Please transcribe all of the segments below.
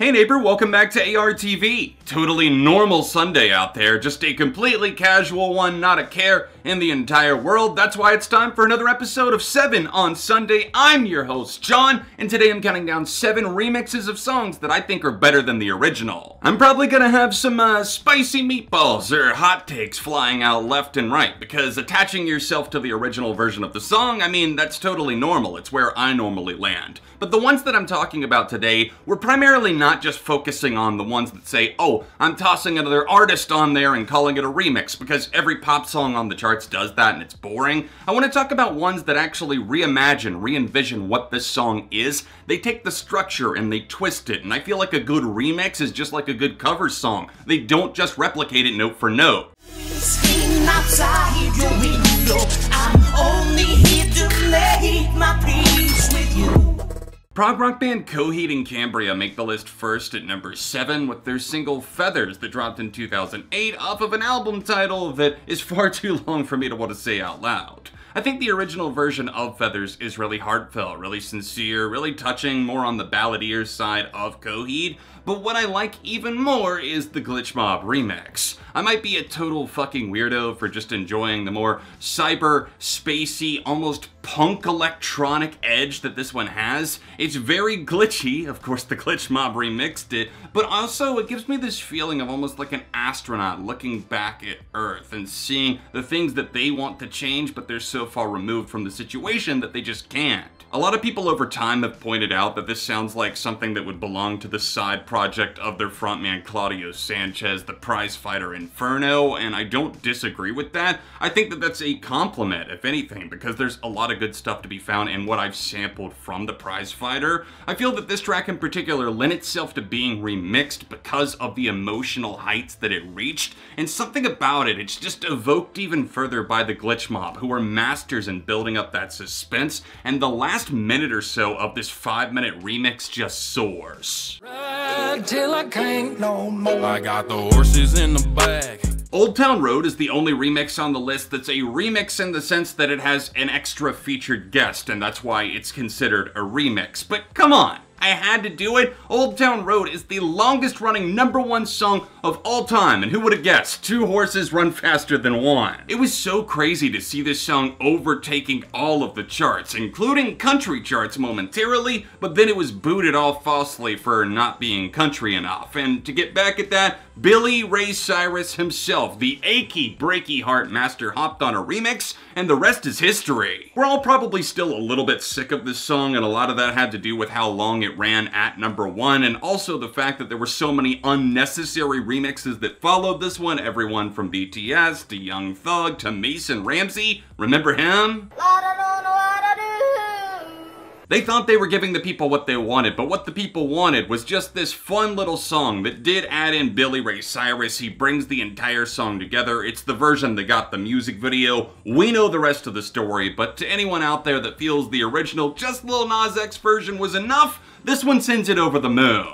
Hey neighbor, welcome back to ARTV. Totally normal Sunday out there, just a completely casual one, not a care in the entire world. That's why it's time for another episode of 7 on Sunday. I'm your host, John, and today I'm counting down 7 remixes of songs that I think are better than the original. I'm probably gonna have some spicy meatballs or hot takes flying out left and right, because attaching yourself to the original version of the song, I mean, that's totally normal. It's where I normally land. But the ones that I'm talking about today, we're primarily not just focusing on the ones that say, oh, I'm tossing another artist on there and calling it a remix, because every pop song on the charts does that and it's boring. I want to talk about ones that actually reimagine, re-envision what this song is. They take the structure and they twist it, and I feel like a good remix is just like a good cover song. They don't just replicate it note for note. Outside your window, I'm only here to make my peace with you. Prog rock band Coheed and Cambria make the list first at number 7 with their single Feathers that dropped in 2008 off of an album title that is far too long for me to want to say out loud. I think the original version of Feathers is really heartfelt, really sincere, really touching, more on the balladeer side of Coheed, but what I like even more is the Glitch Mob remix. I might be a total fucking weirdo for just enjoying the more cyber, spacey, almost punk electronic edge that this one has. It's very glitchy, of course the Glitch Mob remixed it, but also it gives me this feeling of almost like an astronaut looking back at Earth and seeing the things that they want to change, but they're so far removed from the situation that they just can't. A lot of people over time have pointed out that this sounds like something that would belong to the side project of their frontman Claudio Sanchez, the prizefighter Inferno, and I don't disagree with that. I think that that's a compliment, if anything, because there's a lot of good stuff to be found in what I've sampled from the prizefighter. I feel that this track in particular lent itself to being remixed because of the emotional heights that it reached, and something about it, it's just evoked even further by the Glitch Mob, who are masters in building up that suspense, and the last minute or so of this 5-minute remix just soars. Ride till I can't no more. I got the horses in the bag. Old Town Road is the only remix on the list that's a remix in the sense that it has an extra featured guest, and that's why it's considered a remix. But come on! I had to do it. Old Town Road is the longest running #1 song of all time, and who would have guessed? 2 horses run faster than 1. It was so crazy to see this song overtaking all of the charts, including country charts momentarily, but then it was booted off falsely for not being country enough. And to get back at that, Billy Ray Cyrus himself, the achy, breaky heart master, hopped on a remix, and the rest is history. We're all probably still a little bit sick of this song, and a lot of that had to do with how long it ran at #1, and also the fact that there were so many unnecessary remixes that followed this one, everyone from BTS to Young Thug to Mason Ramsey. Remember him? They thought they were giving the people what they wanted, but what the people wanted was just this fun little song that did add in Billy Ray Cyrus. He brings the entire song together. It's the version that got the music video. We know the rest of the story, but to anyone out there that feels the original Just Lil Nas X version was enough, this one sends it over the moon.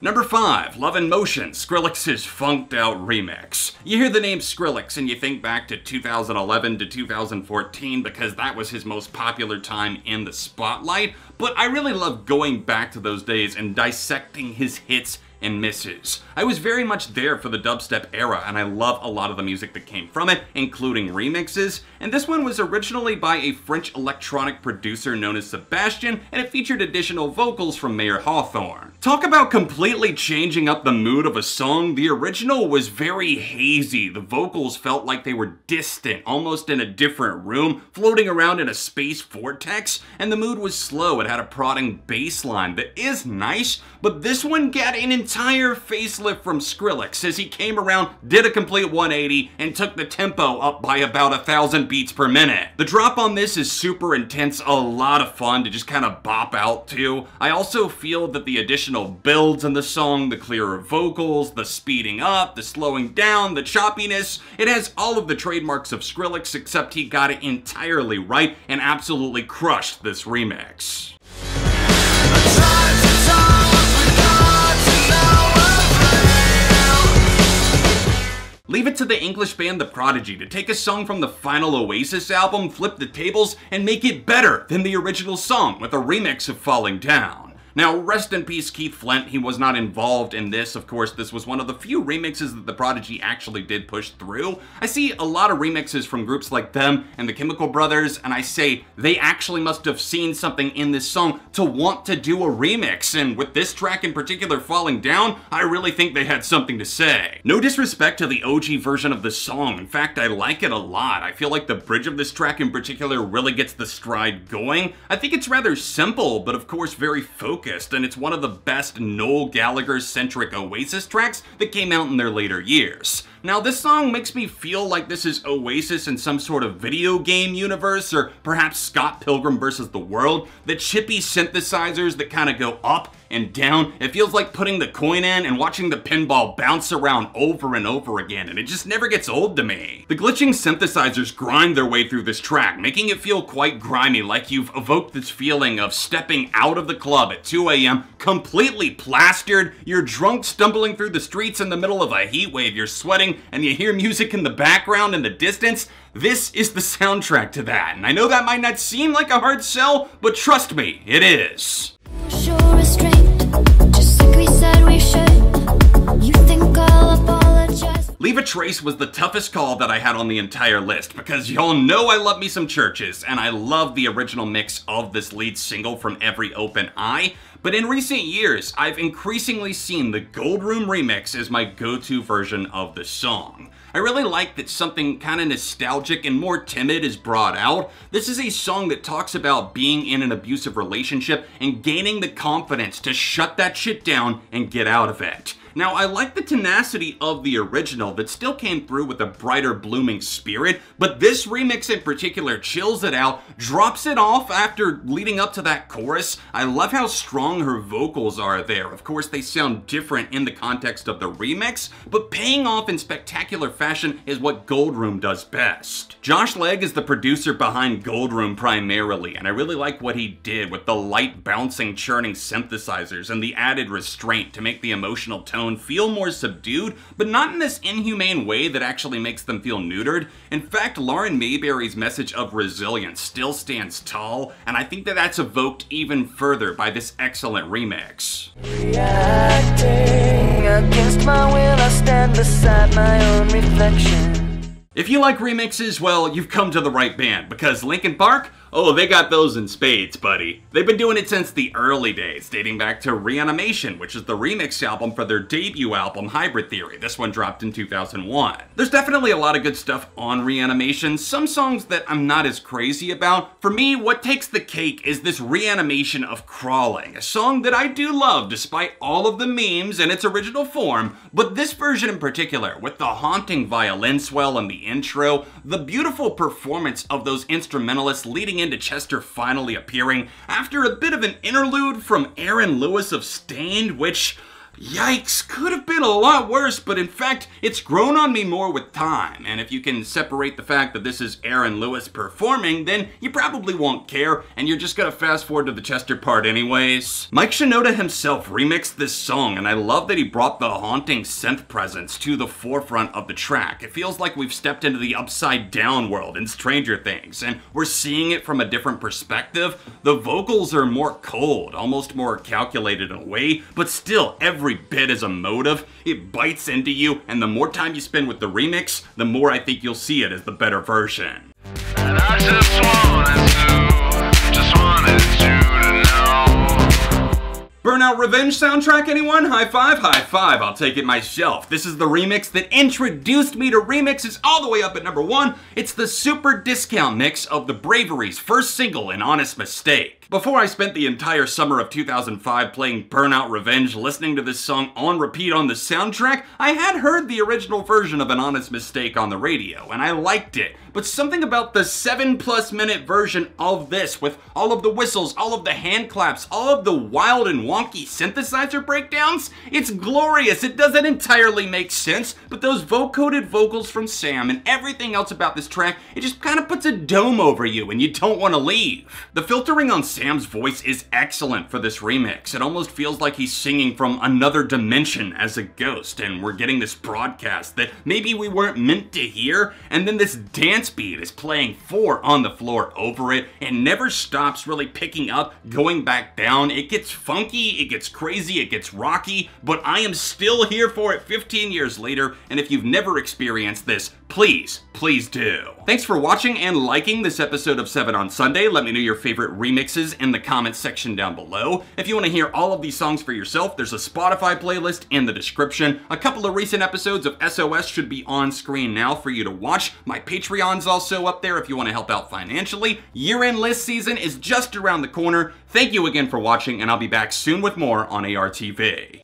Number 5, Love in Motion, Skrillex's Funked Out remix. You hear the name Skrillex and you think back to 2011 to 2014 because that was his most popular time in the spotlight, but I really love going back to those days and dissecting his hits and misses. I was very much there for the dubstep era, and I love a lot of the music that came from it, including remixes, and this one was originally by a French electronic producer known as SebastiAn, and it featured additional vocals from Mayor Hawthorne. Talk about completely changing up the mood of a song. The original was very hazy. The vocals felt like they were distant, almost in a different room, floating around in a space vortex, and the mood was slow. It had a prodding bass line that is nice, but this one got an entire facelift from Skrillex as he came around, did a complete 180, and took the tempo up by about 1,000 beats per minute. The drop on this is super intense, a lot of fun to just kind of bop out to. I also feel that the additional builds in the song, the clearer vocals, the speeding up, the slowing down, the choppiness, it has all of the trademarks of Skrillex, except he got it entirely right and absolutely crushed this remix. Leave it to the English band The Prodigy to take a song from the final Oasis album, flip the tables, and make it better than the original song with a remix of Falling Down. Now, rest in peace Keith Flint, he was not involved in this. Of course, this was one of the few remixes that The Prodigy actually did push through. I see a lot of remixes from groups like them and the Chemical Brothers, and I say they actually must have seen something in this song to want to do a remix, and with this track in particular, Falling Down, I really think they had something to say. No disrespect to the OG version of the song, in fact, I like it a lot. I feel like the bridge of this track in particular really gets the stride going. I think it's rather simple, but of course very focused, and it's one of the best Noel Gallagher-centric Oasis tracks that came out in their later years. Now, this song makes me feel like this is Oasis in some sort of video game universe, or perhaps Scott Pilgrim vs. the World. The chippy synthesizers that kind of go up and down. It feels like putting the coin in and watching the pinball bounce around over and over again, and it just never gets old to me. The glitching synthesizers grind their way through this track, making it feel quite grimy, like you've evoked this feeling of stepping out of the club at 2 a.m., completely plastered, you're drunk stumbling through the streets in the middle of a heat wave, you're sweating, and you hear music in the background in the distance. This is the soundtrack to that, and I know that might not seem like a hard sell, but trust me, it is. Sure restraint, just like we said we should. You think I'll apologize? Leave a Trace was the toughest call that I had on the entire list, because y'all know I love me some Churches, and I love the original mix of this lead single from Every Open Eye. But in recent years, I've increasingly seen the Goldroom remix as my go-to version of the song. I really like that something kind of nostalgic and more timid is brought out. This is a song that talks about being in an abusive relationship and gaining the confidence to shut that shit down and get out of it. Now, I like the tenacity of the original that still came through with a brighter, blooming spirit, but this remix in particular chills it out, drops it off after leading up to that chorus. I love how strong her vocals are there. Of course, they sound different in the context of the remix, but paying off in spectacular fashion is what Goldroom does best. Josh Legg is the producer behind Goldroom primarily, and I really like what he did with the light, bouncing, churning synthesizers and the added restraint to make the emotional tone feel more subdued, but not in this inhumane way that actually makes them feel neutered. In fact, Lauren Mayberry's message of resilience still stands tall, and I think that that's evoked even further by this excellent remix. Reacting against my will, I stand beside my own reflection. If you like remixes, well, you've come to the right band, because Linkin Park, oh, they got those in spades, buddy. They've been doing it since the early days, dating back to Reanimation, which is the remix album for their debut album, Hybrid Theory. This one dropped in 2001. There's definitely a lot of good stuff on Reanimation, some songs that I'm not as crazy about. For me, what takes the cake is this reanimation of Crawling, a song that I do love despite all of the memes in its original form, but this version in particular, with the haunting violin swell and the intro, the beautiful performance of those instrumentalists leading into Chester finally appearing after a bit of an interlude from Aaron Lewis of Stained, which, yikes, could have been a lot worse, but in fact, it's grown on me more with time, and if you can separate the fact that this is Aaron Lewis performing, then you probably won't care, and you're just gonna fast forward to the Chester part anyways. Mike Shinoda himself remixed this song, and I love that he brought the haunting synth presence to the forefront of the track. It feels like we've stepped into the upside down world in Stranger Things, and we're seeing it from a different perspective. The vocals are more cold, almost more calculated in a way, but still, every bit is emotive. It bites into you, and the more time you spend with the remix, the more I think you'll see it as the better version. And I just wanted you to know. Burnout Revenge soundtrack, anyone? High five, high five, I'll take it myself. This is the remix that introduced me to remixes all the way up at number 1. It's the super discount mix of the Bravery's first single, An Honest Mistake. Before I spent the entire summer of 2005 playing Burnout Revenge, listening to this song on repeat on the soundtrack, I had heard the original version of An Honest Mistake on the radio, and I liked it. but something about the 7+ minute version of this, with all of the whistles, all of the hand claps, all of the wild and wonky synthesizer breakdowns, it's glorious. It doesn't entirely make sense, but those vocoded vocals from Sam and everything else about this track, it just kind of puts a dome over you and you don't want to leave. The filtering on Sam's voice is excellent for this remix. It almost feels like he's singing from another dimension as a ghost, and we're getting this broadcast that maybe we weren't meant to hear, and then this dance beat is playing 4 on the floor over it and never stops really picking up, going back down. It gets funky, it gets crazy, it gets rocky, but I am still here for it 15 years later, and if you've never experienced this, please do. Thanks for watching and liking this episode of 7 on Sunday. Let me know your favorite remixes in the comments section down below. If you want to hear all of these songs for yourself, there's a Spotify playlist in the description. A couple of recent episodes of SOS should be on screen now for you to watch. My Patreon's also up there if you want to help out financially. Year-end list season is just around the corner. Thank you again for watching, and I'll be back soon with more on ARTV.